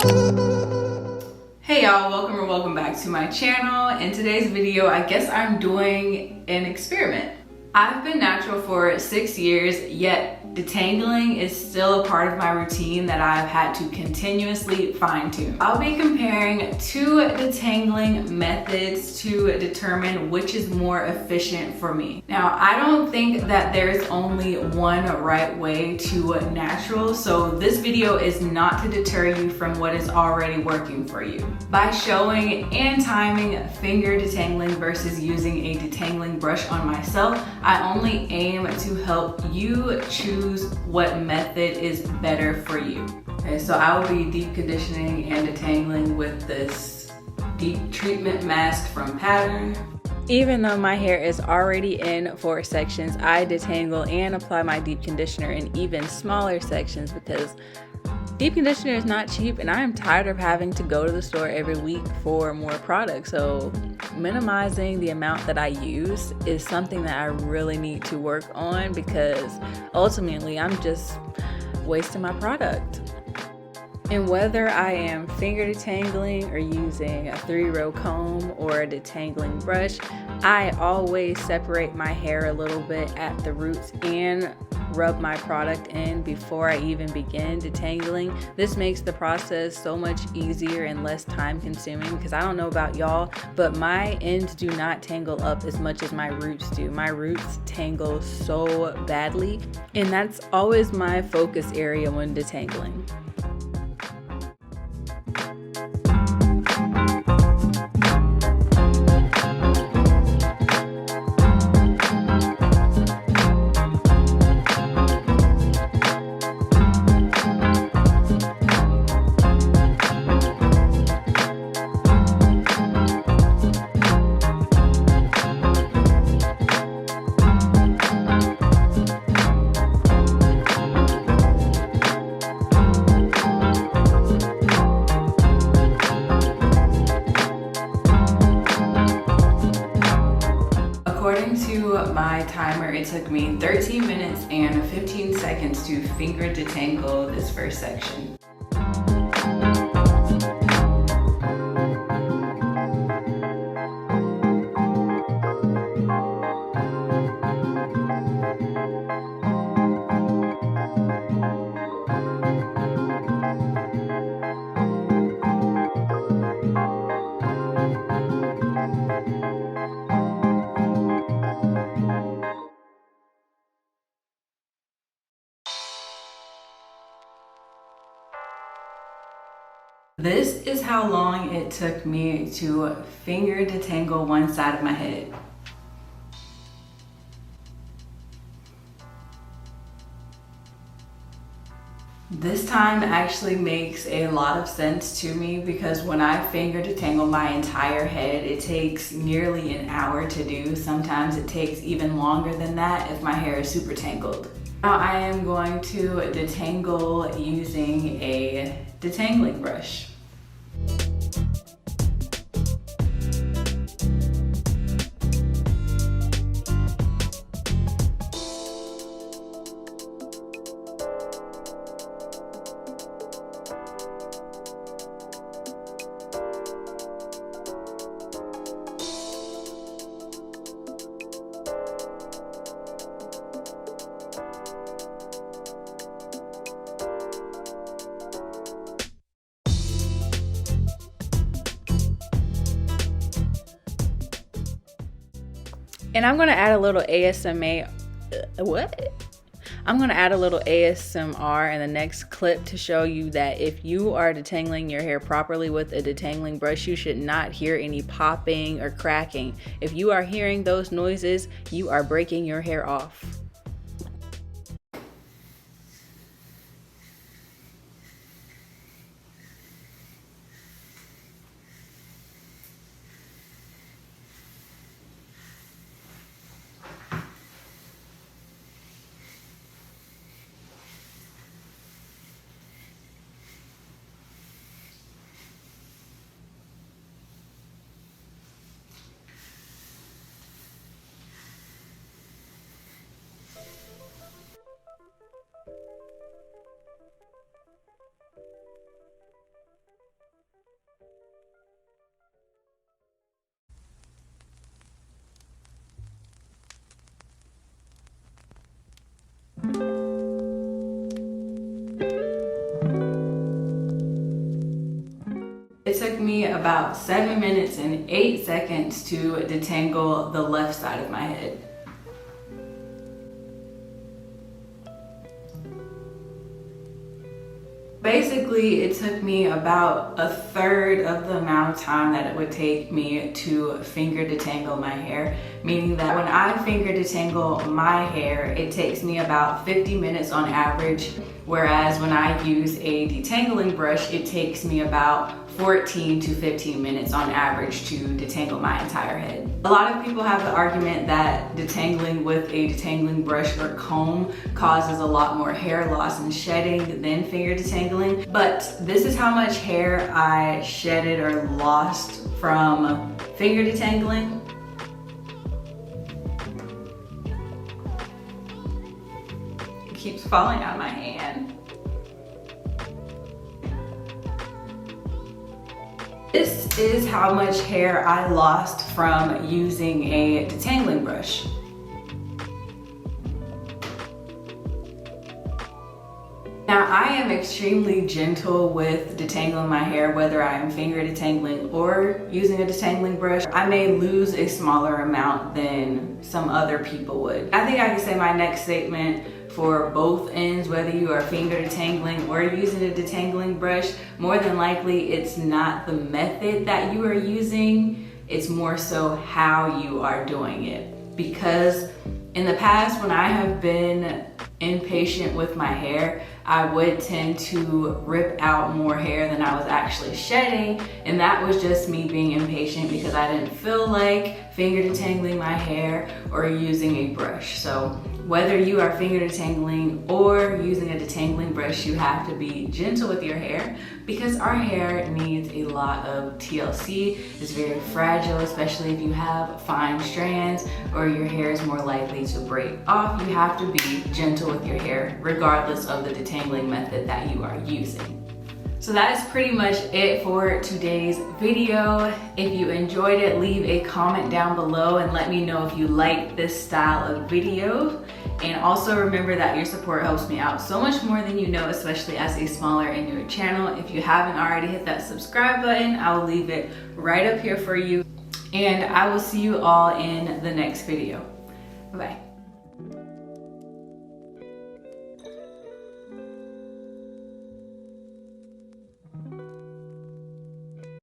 Hey y'all, welcome or welcome back to my channel. In today's video, I guess I'm doing an experiment. I've been natural for 6 years, yet detangling is still a part of my routine that I've had to continuously fine tune. I'll be comparing two detangling methods to determine which is more efficient for me. Now, I don't think that there's only one right way to natural, so this video is not to deter you from what is already working for you. By showing and timing finger detangling versus using a detangling brush on myself, I only aim to help you choose what method is better for you. Okay, so I will be deep conditioning and detangling with this deep treatment mask from Pattern. Even though my hair is already in 4 sections, I detangle and apply my deep conditioner in even smaller sections because deep conditioner is not cheap and I am tired of having to go to the store every week for more products. So minimizing the amount that I use is something that I really need to work on because ultimately I'm just wasting my product. And whether I am finger detangling or using a 3-row comb or a detangling brush, I always separate my hair a little bit at the roots and rub my product in before I even begin detangling. This makes the process so much easier and less time consuming because I don't know about y'all, but my ends do not tangle up as much as my roots do. My roots tangle so badly, and that's always my focus area when detangling. According to my timer, it took me 13 minutes and 15 seconds to finger detangle this first section. This is how long it took me to finger detangle one side of my head. This time actually makes a lot of sense to me because when I finger detangle my entire head, it takes nearly an hour to do. Sometimes it takes even longer than that if my hair is super tangled. Now I am going to detangle using a detangling brush. And I'm gonna add a little ASMR. I'm gonna add a little ASMR in the next clip to show you that if you are detangling your hair properly with a detangling brush, you should not hear any popping or cracking. If you are hearing those noises, you are breaking your hair off. took me about 7 minutes and 8 seconds to detangle the left side of my head. Basically, it took me about a third of the amount of time that it would take me to finger detangle my hair, meaning that when I finger detangle my hair, it takes me about 50 minutes on average, whereas when I use a detangling brush, it takes me about 14 to 15 minutes on average to detangle my entire head. A lot of people have the argument that detangling with a detangling brush or comb causes a lot more hair loss and shedding than finger detangling, but this is how much hair I shedded or lost from finger detangling. It keeps falling out of my hand. This is how much hair I lost from using a detangling brush. Now, I am extremely gentle with detangling my hair, whether I am finger detangling or using a detangling brush. I may lose a smaller amount than some other people would. I think I can say my next statement for both ends, whether you are finger detangling or using a detangling brush, more than likely it's not the method that you are using, it's more so how you are doing it. Because in the past, when I have been impatient with my hair, I would tend to rip out more hair than I was actually shedding, and that was just me being impatient because I didn't feel like finger detangling my hair or using a brush. So whether you are finger detangling or using a detangling brush, you have to be gentle with your hair because our hair needs a lot of TLC. It's very fragile, especially if you have fine strands or your hair is more likely to break off. You have to be gentle with your hair regardless of the detangling method that you are using. So that is pretty much it for today's video. If you enjoyed it, leave a comment down below and let me know if you like this style of video. And also remember that your support helps me out so much more than you know, especially as a smaller and newer channel. If you haven't already hit that subscribe button, I will leave it right up here for you. And I will see you all in the next video. Bye-bye.